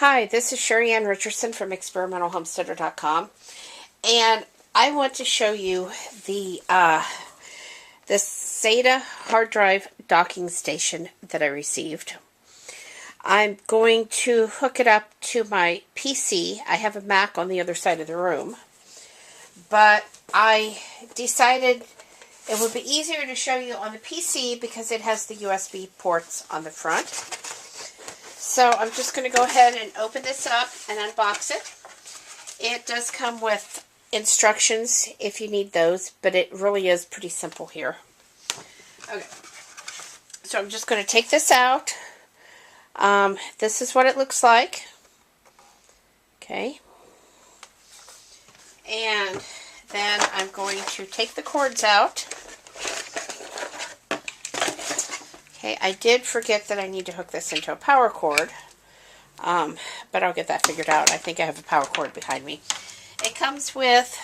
Hi, this is Sheri Ann Richerson from experimentalhomesteader.com, and I want to show you the SATA hard drive docking station that I received. I'm going to hook it up to my PC. I have a Mac on the other side of the room, but I decided it would be easier to show you on the PC because it has the USB ports on the front. So I'm just going to go ahead and open this up and unbox it. It does come with instructions if you need those, but it really is pretty simple here. Okay, so I'm just going to take this out. This is what it looks like. Okay. And then I'm going to take the cords out. Okay, I did forget that I need to hook this into a power cord, but I'll get that figured out. I think I have a power cord behind me. It comes with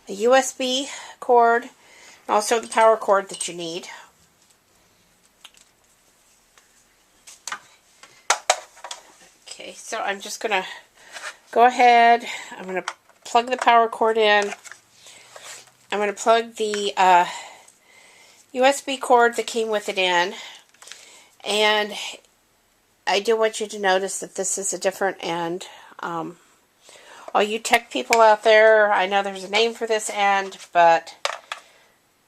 a USB cord, and also the power cord that you need. Okay, so I'm just going to go ahead. I'm going to plug the power cord in. I'm going to plug the USB cord that came with it in, and I do want you to notice that this is a different end. All you tech people out there, I know there's a name for this end, but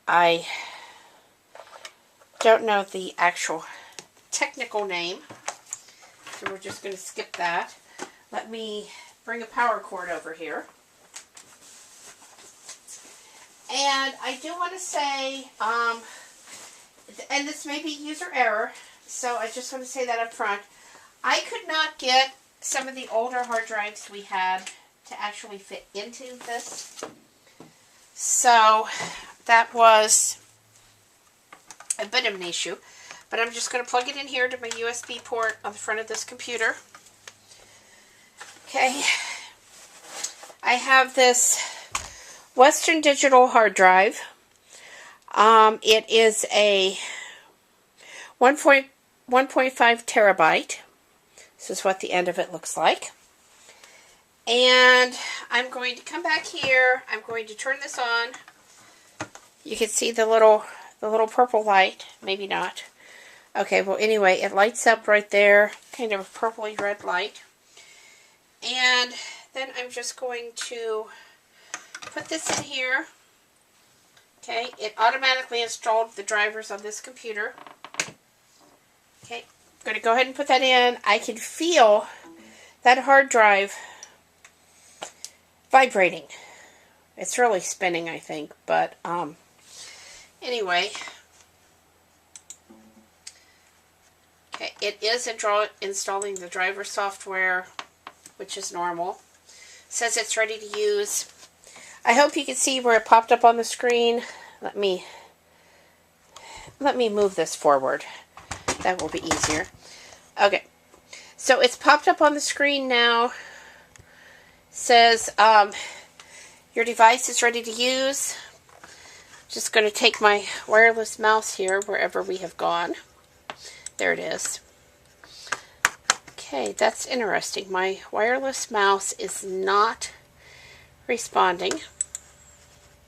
I don't know the actual technical name, so we're just going to skip that. Let me bring a power cord over here. And I do want to say, and this may be user error, so I just want to say that up front. I could not get some of the older hard drives we had to actually fit into this. So that was a bit of an issue. But I'm just going to plug it in here to my USB port on the front of this computer. Okay. I have this Western Digital hard drive. It is a 1.5 terabyte. This is what the end of it looks like. And I'm going to come back here. I'm going to turn this on. You can see the little purple light. Maybe not. Okay, well anyway, it lights up right there. Kind of a purpley red light. And then I'm just going to put this in here. Okay, it automatically installed the drivers on this computer. Okay, I'm going to go ahead and put that in. I can feel that hard drive vibrating. It's really spinning, I think, but anyway. Okay, it is installing the driver software, which is normal. It says it's ready to use. I hope you can see where it popped up on the screen. Let me move this forward. That will be easier. Okay, so it's popped up on the screen now. It says your device is ready to use. Just going to take my wireless mouse here wherever we have gone. There it is. Okay, that's interesting. My wireless mouse is not responding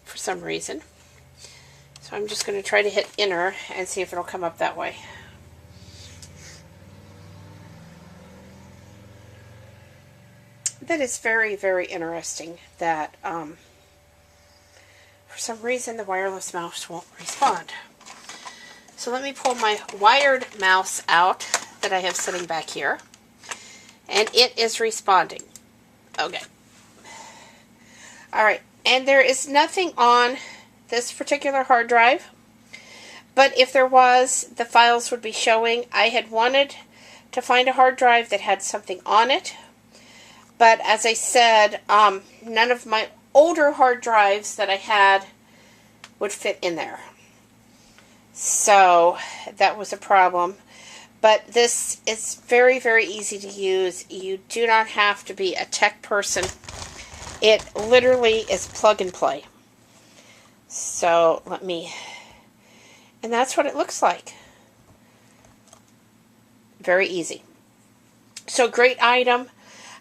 for some reason. So I'm just going to try to hit enter and see if it'll come up that way. That is very, very interesting that for some reason the wireless mouse won't respond. So let me pull my wired mouse out that I have sitting back here. And it is responding. Okay. Alright, and there is nothing on this particular hard drive, but if there was, the files would be showing. I had wanted to find a hard drive that had something on it, but as I said, none of my older hard drives that I had would fit in there. So that was a problem. But this is very, very easy to use. You do not have to be a tech person. It literally is plug and play. So let me, and that's what it looks like. Very easy. So great item.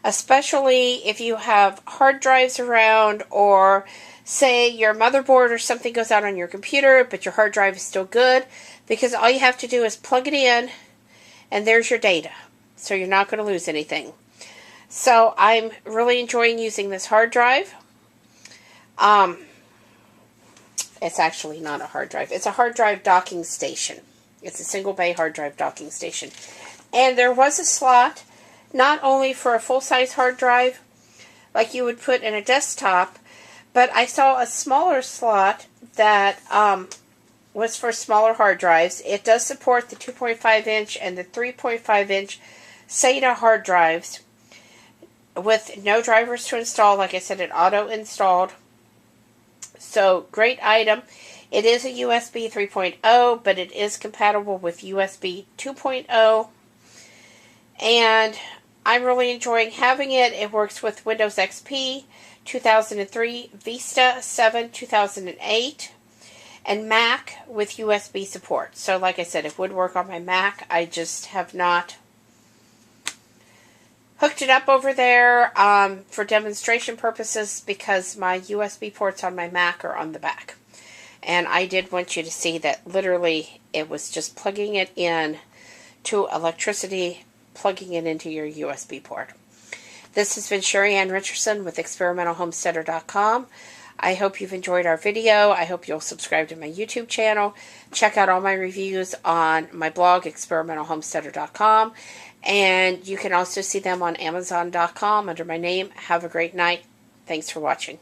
especially if you have hard drives around, or say your motherboard or something goes out on your computer, but your hard drive is still good, because all you have to do is plug it in, and there's your data. So you're not going to lose anything. So I'm really enjoying using this hard drive. It's actually not a hard drive. It's a hard drive docking station. It's a single bay hard drive docking station. And there was a slot not only for a full-size hard drive like you would put in a desktop, but I saw a smaller slot that was for smaller hard drives. It does support the 2.5-inch and the 3.5-inch SATA hard drives with no drivers to install. Like I said, it auto-installed. So, great item. It is a USB 3.0, but it is compatible with USB 2.0. And I'm really enjoying having it. It works with Windows XP 2003, Vista 7 2008, and Mac with USB support. So, like I said, it would work on my Mac. I just have not hooked it up over there for demonstration purposes, because my USB ports on my Mac are on the back. And I did want you to see that literally it was just plugging it in to electricity, plugging it into your USB port. This has been Sheri Ann Richerson with ExperimentalHomesteader.com. I hope you've enjoyed our video. I hope you'll subscribe to my YouTube channel. Check out all my reviews on my blog, ExperimentalHomesteader.com. And you can also see them on Amazon.com under my name. Have a great night. Thanks for watching.